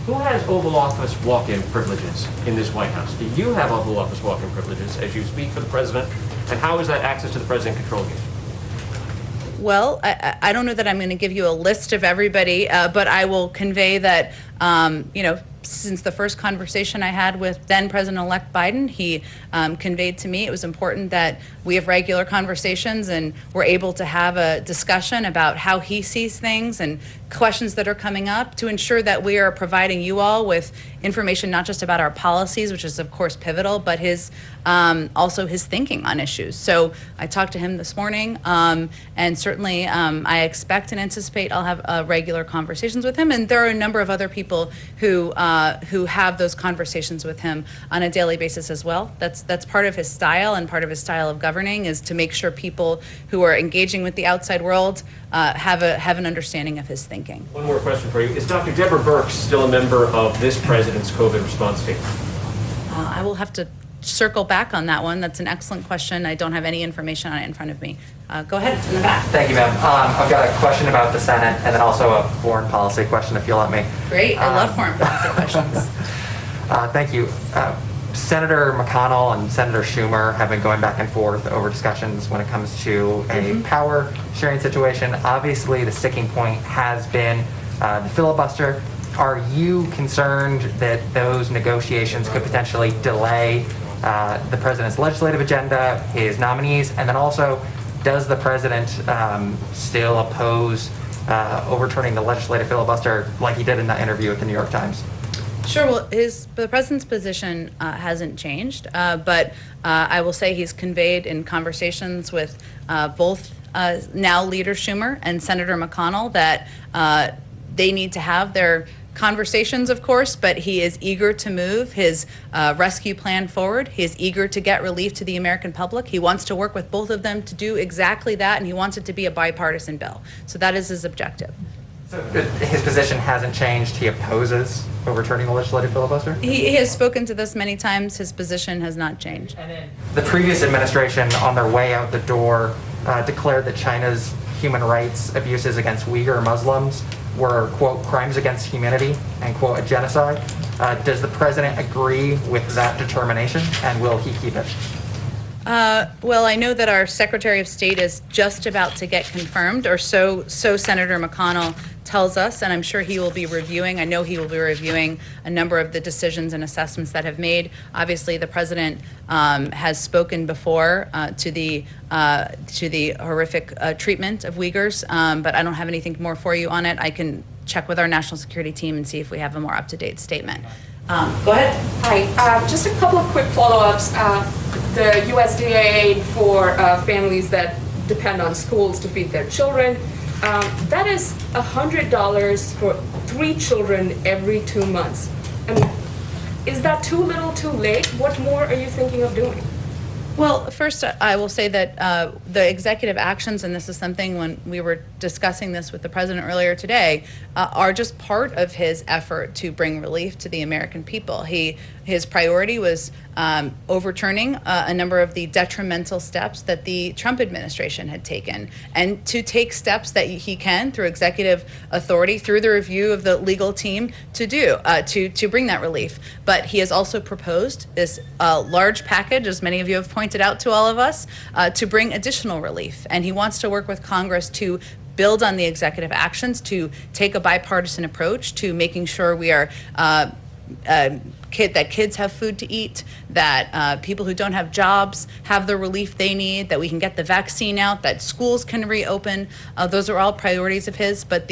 Who has Oval Office walk-in privileges in this White House? Do you have Oval Office walk-in privileges as you speak for the president? And how is that access to the president controlled you? Well, I don't know that I'm going to give you a list of everybody, but I will convey that, since the first conversation I had with then President-elect Biden, he conveyed to me it was important that we have regular conversations and we're able to have a discussion about how he sees things and questions that are coming up to ensure that we are providing you all with information not just about our policies, which is of course pivotal, but his also his thinking on issues. So I talked to him this morning, and certainly I expect and anticipate I'll have regular conversations with him. And there are a number of other people who have those conversations with him on a daily basis as well. That's part of his style, and part of his style of governing is to make sure people who are engaging with the outside world have an understanding of his thinking. One more question for you. Is Dr. Deborah Birx still a member of this president's COVID response team? I will have to circle back on that one. That's an excellent question. I don't have any information on it in front of me. Go ahead, in the back. Thank you, ma'am. I've got a question about the Senate and then also a foreign policy question, if you'll let me. Great. I love foreign policy questions. Thank you. Senator McConnell and Senator Schumer have been going back and forth over discussions when it comes to a power sharing situation. Obviously, the sticking point has been the filibuster. Are you concerned that those negotiations could potentially delay the president's legislative agenda, his nominees, and then also, does the president still oppose overturning the legislative filibuster like he did in that interview with the New York Times? Sure. Well, the president's position hasn't changed, but I will say he's conveyed in conversations with both now Leader Schumer and Senator McConnell that they need to have their conversations, of course, but he is eager to move his rescue plan forward. He is eager to get relief to the American public. He wants to work with both of them to do exactly that, and he wants it to be a bipartisan bill. So that is his objective. So his position hasn't changed. He opposes overturning the legislative filibuster? He has spoken to this many times. His position has not changed. The previous administration, on their way out the door, declared that China's human rights abuses against Uyghur Muslims were, quote, crimes against humanity, and, quote, a genocide. Does the president agree with that determination, and will he keep it? Well, I know that our Secretary of State is just about to get confirmed, or so Senator McConnell tells us, and I'm sure he will be reviewing. I know he will be reviewing a number of the decisions and assessments that have made. Obviously, the president has spoken before to the horrific treatment of Uyghurs, but I don't have anything more for you on it. I can check with our national security team and see if we have a more up-to-date statement. Go ahead. Hi, just a couple of quick follow-ups. The USDA aid for families that depend on schools to feed their children, that is $100 for 3 children every 2 months. I mean, is that too little, too late? What more are you thinking of doing? Well, first, I will say that the executive actions, and this is something when we were discussing this with the president earlier today, are just part of his effort to bring relief to the American people. His priority was overturning a number of the detrimental steps that the Trump administration had taken, and to take steps that he can, through executive authority, through the review of the legal team, to bring that relief. But he has also proposed this large package, as many of you have pointed out to all of us, to bring additional relief. And he wants to work with Congress to build on the executive actions, to take a bipartisan approach to making sure we are that kids have food to eat, that people who don't have jobs have the relief they need, that we can get the vaccine out, that schools can reopen. Those are all priorities of his, but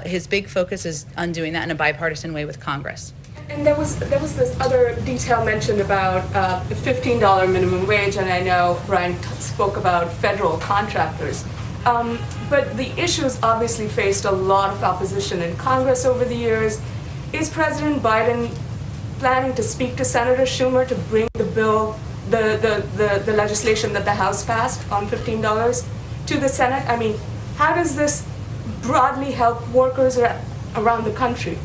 his big focus is on doing that in a bipartisan way with Congress. And there was this other detail mentioned about the $15 minimum wage, and I know Brian spoke about federal contractors. But the issue's obviously faced a lot of opposition in Congress over the years. Is President Biden planning to speak to Senator Schumer to bring the bill, the legislation that the House passed on $15 to the Senate? I mean, how does this broadly help workers around the country?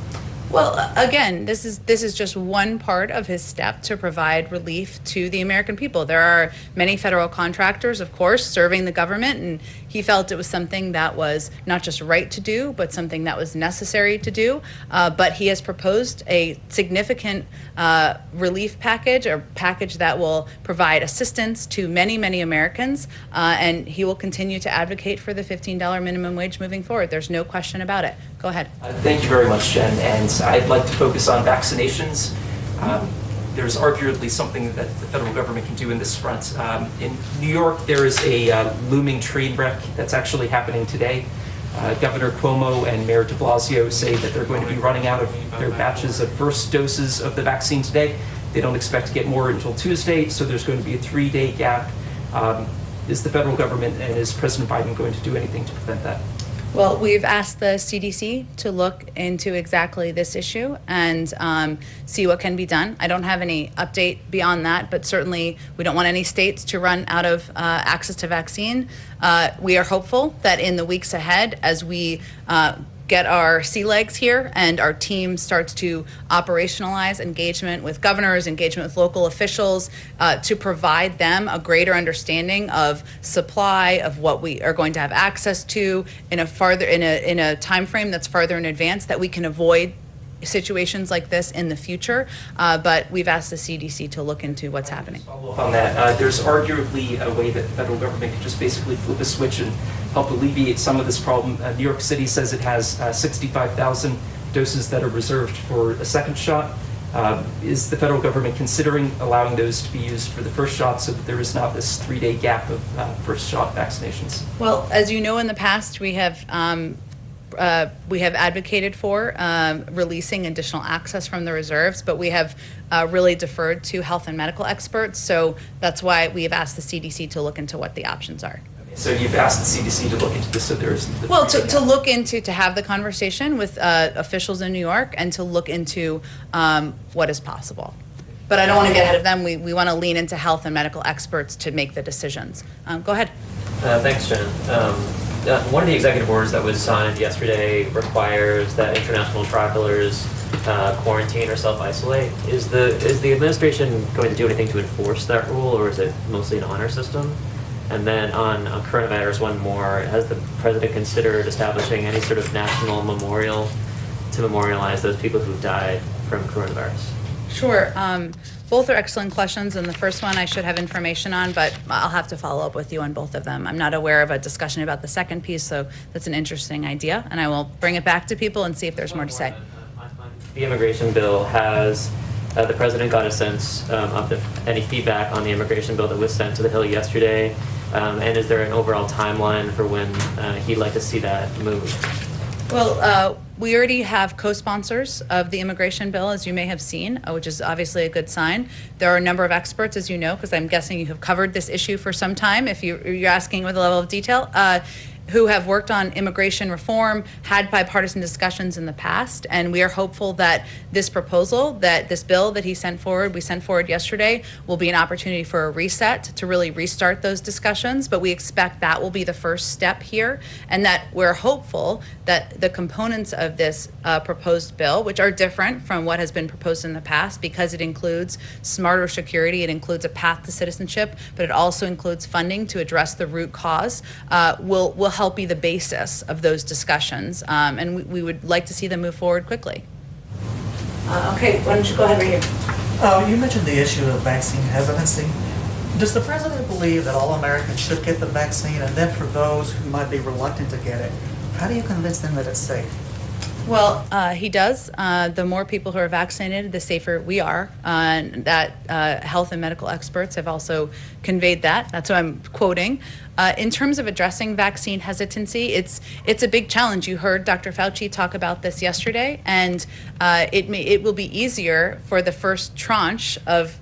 Well, again, this is just one part of his step to provide relief to the American people. There are many federal contractors, of course, serving the government, and he felt it was something that was not just right to do, but something that was necessary to do. But he has proposed a significant relief package, a package that will provide assistance to many, many Americans, and he will continue to advocate for the $15 minimum wage moving forward. There's no question about it. Go ahead. Thank you very much, Jen. And I'd like to focus on vaccinations. There's arguably something that the federal government can do in this front. In New York, there is a looming train wreck that's actually happening today. Governor Cuomo and Mayor de Blasio say that they're going to be running out of their batches of first doses of the vaccine today. They don't expect to get more until Tuesday, so there's going to be a 3-day gap. Is the federal government and is President Biden going to do anything to prevent that? Well, we've asked the CDC to look into exactly this issue and see what can be done. I don't have any update beyond that, but certainly we don't want any states to run out of access to vaccine. We are hopeful that in the weeks ahead, as we get our sea legs here and our team starts to operationalize engagement with governors, engagement with local officials, to provide them a greater understanding of supply, of what we are going to have access to in a time frame that's farther in advance, that we can avoid situations like this in the future. But we've asked the CDC to look into what's happening. Follow up on that. There's arguably a way that the federal government could just basically flip a switch and help alleviate some of this problem. New York City says it has 65,000 doses that are reserved for a second shot. Is the federal government considering allowing those to be used for the first shot so that there is not this 3-day gap of first shot vaccinations? Well, as you know, in the past, we have advocated for releasing additional access from the reserves, but we have really deferred to health and medical experts. So that's why we have asked the CDC to look into what the options are. So you've asked the CDC to look into this, so there's... Well, to look into, to have the conversation with officials in New York and to look into what is possible. But I don't want to get ahead of them. We want to lean into health and medical experts to make the decisions. Go ahead. Thanks, Jen. One of the executive orders that was signed yesterday requires that international travelers quarantine or self-isolate. Is the administration going to do anything to enforce that rule, or is it mostly an honor system? And then on coronavirus, one more. Has the president considered establishing any sort of national memorial to memorialize those people who died from coronavirus? Sure. Both are excellent questions, and the first one I should have information on, but I'll have to follow up with you on both of them. I'm not aware of a discussion about the second piece, so that's an interesting idea, and I will bring it back to people and see if there's more to say. The immigration bill, has the president got a sense of any feedback on the immigration bill that was sent to the Hill yesterday? And is there an overall timeline for when he'd like to see that move? Well, we already have co-sponsors of the immigration bill, as you may have seen, which is obviously a good sign. There are a number of experts, as you know, because I'm guessing you have covered this issue for some time, if you're asking with a level of detail, who have worked on immigration reform, had bipartisan discussions in the past, and we are hopeful that this proposal, that this bill that we sent forward yesterday, will be an opportunity for a reset to really restart those discussions. But we expect that will be the first step here, and that we're hopeful that the components of this proposed bill, which are different from what has been proposed in the past, because it includes smarter security, it includes a path to citizenship, but it also includes funding to address the root cause, will help be the basis of those discussions, and we would like to see them move forward quickly. Okay, why don't you go ahead right here. You mentioned the issue of vaccine hesitancy. Does the president believe that all Americans should get the vaccine, and then for those who might be reluctant to get it, how do you convince them that it's safe? Well, he does. The more people who are vaccinated, the safer we are. And that health and medical experts have also conveyed that. That's what I'm quoting. In terms of addressing vaccine hesitancy, it's a big challenge. You heard Dr. Fauci talk about this yesterday, and it will be easier for the first tranche of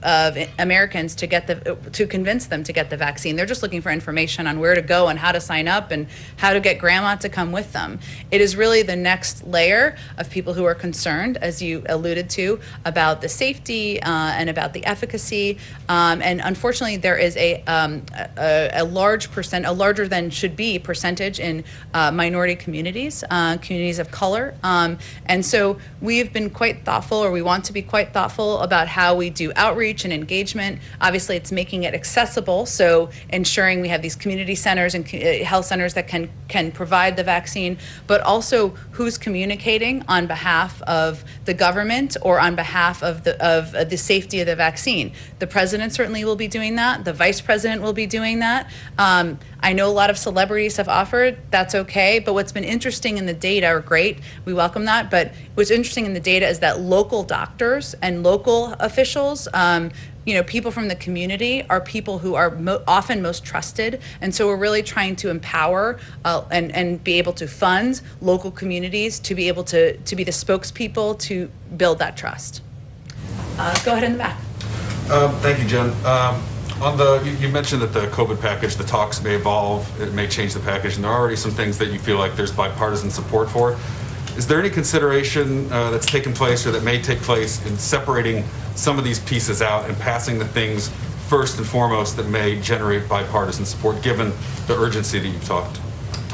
Americans to convince them to get the vaccine. They're just looking for information on where to go and how to sign up and how to get grandma to come with them. It is really the next layer of people who are concerned, as you alluded to, about the safety and about the efficacy. And unfortunately, there is a larger than should be percentage in minority communities, communities of color. And so we've been quite thoughtful, or we want to be quite thoughtful about how we do outreach and engagement. Obviously, it's making it accessible, so ensuring we have these community centers and health centers that can provide the vaccine, but also who's communicating on behalf of the government or on behalf of the safety of the vaccine. The president certainly will be doing that. The vice president will be doing that. I know a lot of celebrities have offered, that's okay, but what's been interesting in the data, or great, we welcome that, but what's interesting in the data is that local doctors and local officials, people from the community are people who are often most trusted, and so we're really trying to empower and be able to fund local communities to be able to be the spokespeople to build that trust. Go ahead in the back. Thank you, Jen. You mentioned that the COVID package, the talks may evolve, it may change the package, and there are already some things that you feel like there's bipartisan support for. Is there any consideration that's taken place or that may take place in separating some of these pieces out and passing the things first and foremost that may generate bipartisan support, given the urgency that you've talked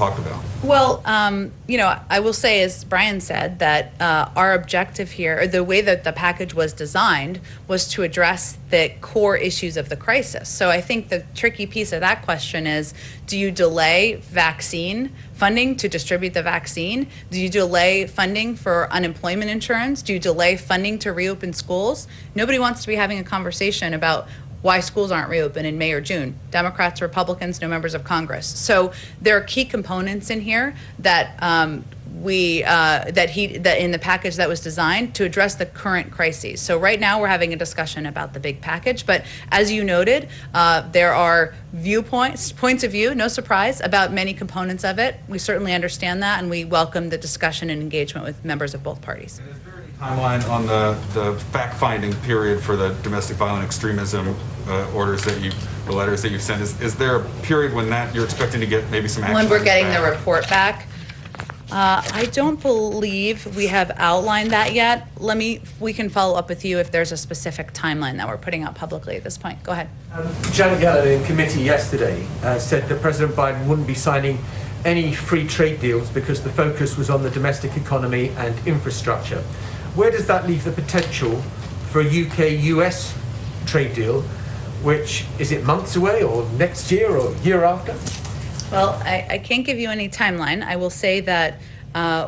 about? Well, I will say, as Brian said, that our objective here, or the way that the package was designed, was to address the core issues of the crisis. So I think the tricky piece of that question is, do you delay vaccine funding to distribute the vaccine? Do you delay funding for unemployment insurance? Do you delay funding to reopen schools? Nobody wants to be having a conversation about why schools aren't reopened in May or June. Democrats, Republicans, no members of Congress. So there are key components in here that that in the package that was designed to address the current crises. So right now we're having a discussion about the big package, but as you noted, there are points of view, no surprise, about many components of it. We certainly understand that, and we welcome the discussion and engagement with members of both parties. Timeline on the fact-finding period for the domestic violent extremism orders that the letters that you've sent. Is there a period when that you're expecting to get maybe some action? When we're on getting that? the report back. I don't believe we have outlined that yet. We can follow up with you if there's a specific timeline that we're putting out publicly at this point. Go ahead. Janet Yellen in committee yesterday said that President Biden wouldn't be signing any free trade deals because the focus was on the domestic economy and infrastructure. Where does that leave the potential for a UK-US trade deal, which, is it months away or next year or year after? Well, I can't give you any timeline. I will say that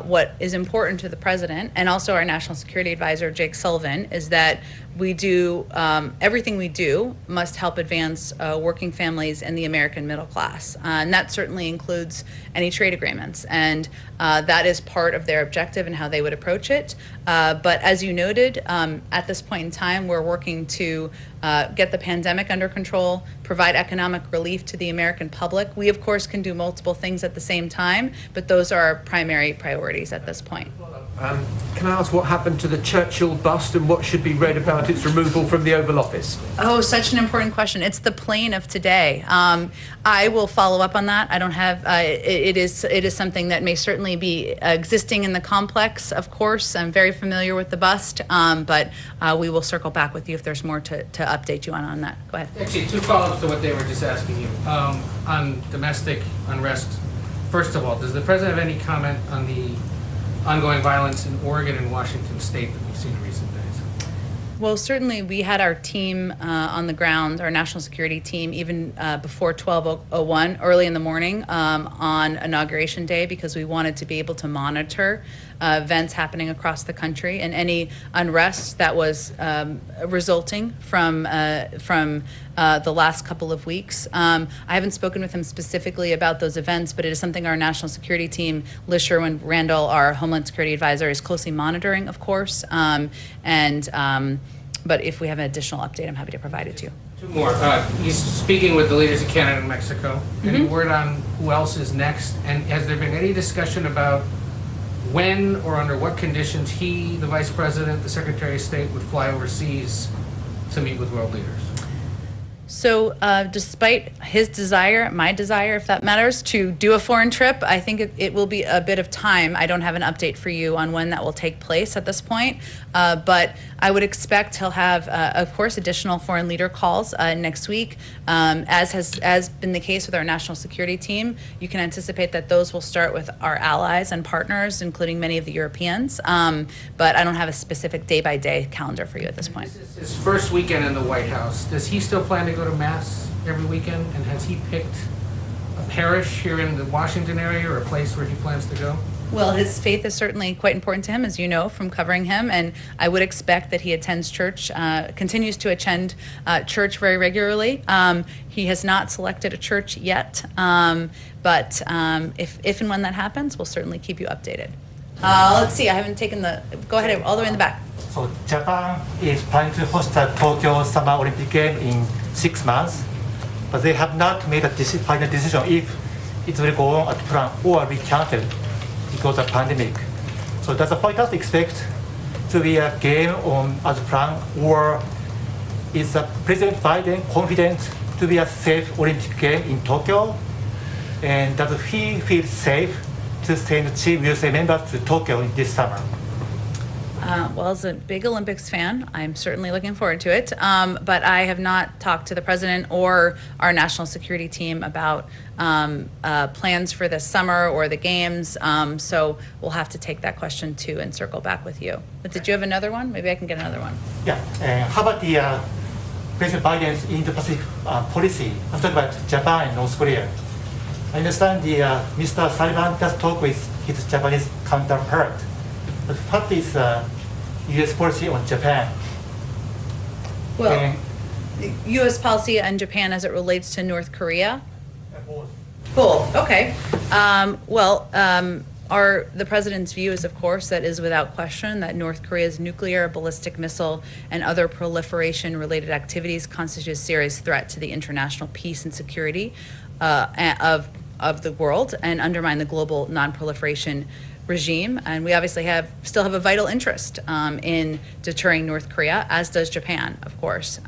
what is important to the president and also our national security advisor, Jake Sullivan, is that we do everything we do must help advance working families and the American middle class. And that certainly includes any trade agreements. And that is part of their objective and how they would approach it. But as you noted, at this point in time, we're working to get the pandemic under control, provide economic relief to the American public. We, of course, can do multiple things at the same time, but those are our primary priorities at this point. Can I ask what happened to the Churchill bust and what should be read about its removal from the Oval Office? Oh, such an important question. It's the plane of today. I will follow up on that. I don't have, it is something that may certainly be existing in the complex, of course. I'm very familiar with the bust, but we will circle back with you if there's more to update you on that. Go ahead. Actually, two follow-ups to what they were just asking you. On domestic unrest, first of all, does the president have any comment on the ongoing violence in Oregon and Washington State that we've seen in recent days? Well, certainly we had our team on the ground, our national security team, even before 12:01, early in the morning on Inauguration Day, because we wanted to be able to monitor events happening across the country and any unrest that was resulting from the last couple of weeks. I haven't spoken with him specifically about those events, but it is something our national security team, Liz Sherwin-Randall, our Homeland Security Advisor, is closely monitoring, of course. But if we have an additional update, I'm happy to provide it to you. Two more. He's speaking with the leaders of Canada and Mexico. Any word on who else is next? And has there been any discussion about when or under what conditions he, the Vice President, the Secretary of State, would fly overseas to meet with world leaders? So despite his desire, my desire, if that matters, to do a foreign trip, I think it will be a bit of time. I don't have an update for you on when that will take place at this point, but I would expect he'll have, of course, additional foreign leader calls next week. As has been the case with our national security team, you can anticipate that those will start with our allies and partners, including many of the Europeans, but I don't have a specific day-by-day calendar for you at this point. This is his first weekend in the White House. Does he still plan to go to Mass every weekend? And has he picked a parish here in the Washington area or a place where he plans to go? Well, his faith is certainly quite important to him, as you know, from covering him, and I would expect that he attends church, continues to attend church very regularly. He has not selected a church yet, but if and when that happens, we'll certainly keep you updated. Let's see, I haven't taken go ahead, all the way in the back. So Japan is planning to host the Tokyo Summer Olympic Game in 6 months, but they have not made a final decision if it will go on as planned or be cancelled because of the pandemic. So does the White House expect to be a game on as planned, or is President Biden confident to be a safe Olympic game in Tokyo? And does he feel safe to send Chief USA members to Tokyo this summer? Well, as a big Olympics fan, I'm certainly looking forward to it. But I have not talked to the president or our national security team about plans for this summer or the games. So we'll have to take that question too and circle back with you. But did you have another one? Maybe I can get another one. Yeah. How about the President Biden's Indo-Pacific policy? I'm talking about Japan and North Korea. I understand Mr. Sullivan does talk with his Japanese counterpart. But what is U.S. policy on Japan? Well, U.S. policy on Japan as it relates to North Korea? Both. Okay. The president's view is, of course, that is without question that North Korea's nuclear, ballistic missile, and other proliferation-related activities constitute a serious threat to the international peace and security of the world and undermine the global non-proliferation regime, and we obviously still have a vital interest in deterring North Korea, as does Japan, of course.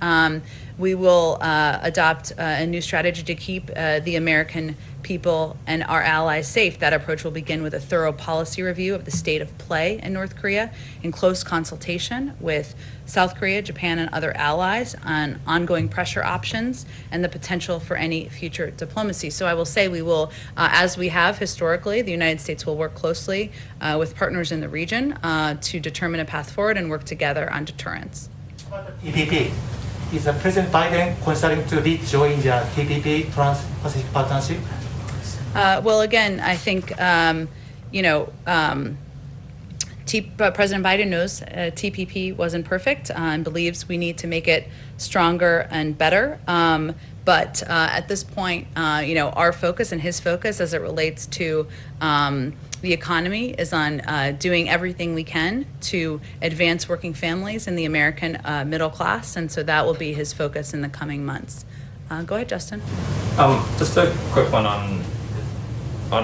We will adopt a new strategy to keep the American people and our allies safe. That approach will begin with a thorough policy review of the state of play in North Korea in close consultation with South Korea, Japan, and other allies on ongoing pressure options and the potential for any future diplomacy. So I will say we will, as we have historically, the United States will work closely with partners in the region to determine a path forward and work together on deterrence. TPP. Is President Biden considering to rejoin the TPP, Trans-Pacific Partnership? Well, again, I think, President Biden knows TPP wasn't perfect and believes we need to make it stronger and better. But at this point, our focus and his focus as it relates to the economy is on doing everything we can to advance working families in the American middle class. And so that will be his focus in the coming months. Go ahead, Justin. Just a quick one on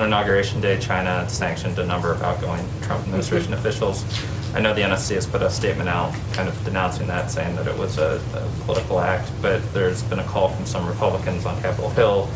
Inauguration Day. China sanctioned a number of outgoing Trump administration officials. I know the NSC has put a statement out kind of denouncing that, saying that it was a political act, but there's been a call from some Republicans on Capitol Hill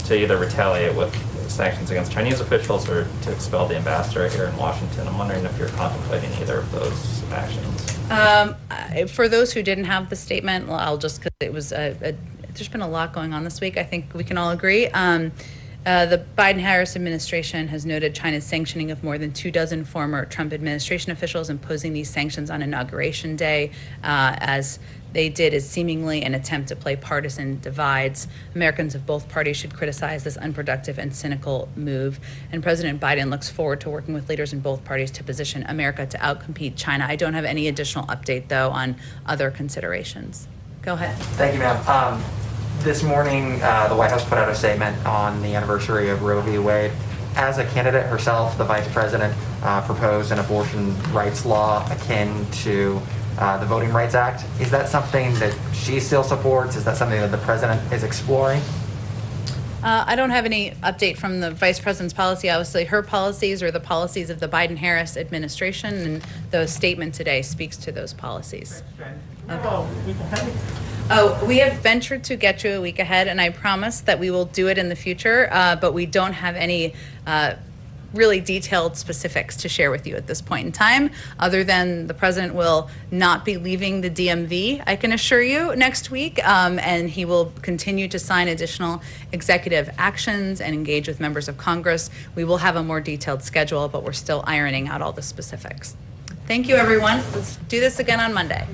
to either retaliate with sanctions against Chinese officials or to expel the ambassador here in Washington. I'm wondering if you're contemplating either of those actions. For those who didn't have the statement, well, I'll just, because it was there's been a lot going on this week, I think we can all agree. The Biden-Harris administration has noted China's sanctioning of more than 24 former Trump administration officials, imposing these sanctions on Inauguration Day, as they did is seemingly an attempt to play partisan divides. Americans of both parties should criticize this unproductive and cynical move. And President Biden looks forward to working with leaders in both parties to position America to outcompete China. I don't have any additional update, though, on other considerations. Go ahead. Thank you, ma'am. This morning, the White House put out a statement on the anniversary of Roe v. Wade. As a candidate herself, the vice president proposed an abortion rights law akin to the Voting Rights Act. Is that something that she still supports? Is that something that the president is exploring? I don't have any update from the vice president's policy. Obviously, her policies are the policies of the Biden-Harris administration, and the statement today speaks to those policies. Oh, we have ventured to get you a week ahead, and I promise that we will do it in the future, but we don't have any really detailed specifics to share with you at this point in time, other than the president will not be leaving the DMV, I can assure you, next week, and he will continue to sign additional executive actions and engage with members of Congress. We will have a more detailed schedule, but we're still ironing out all the specifics. Thank you, everyone. Let's do this again on Monday.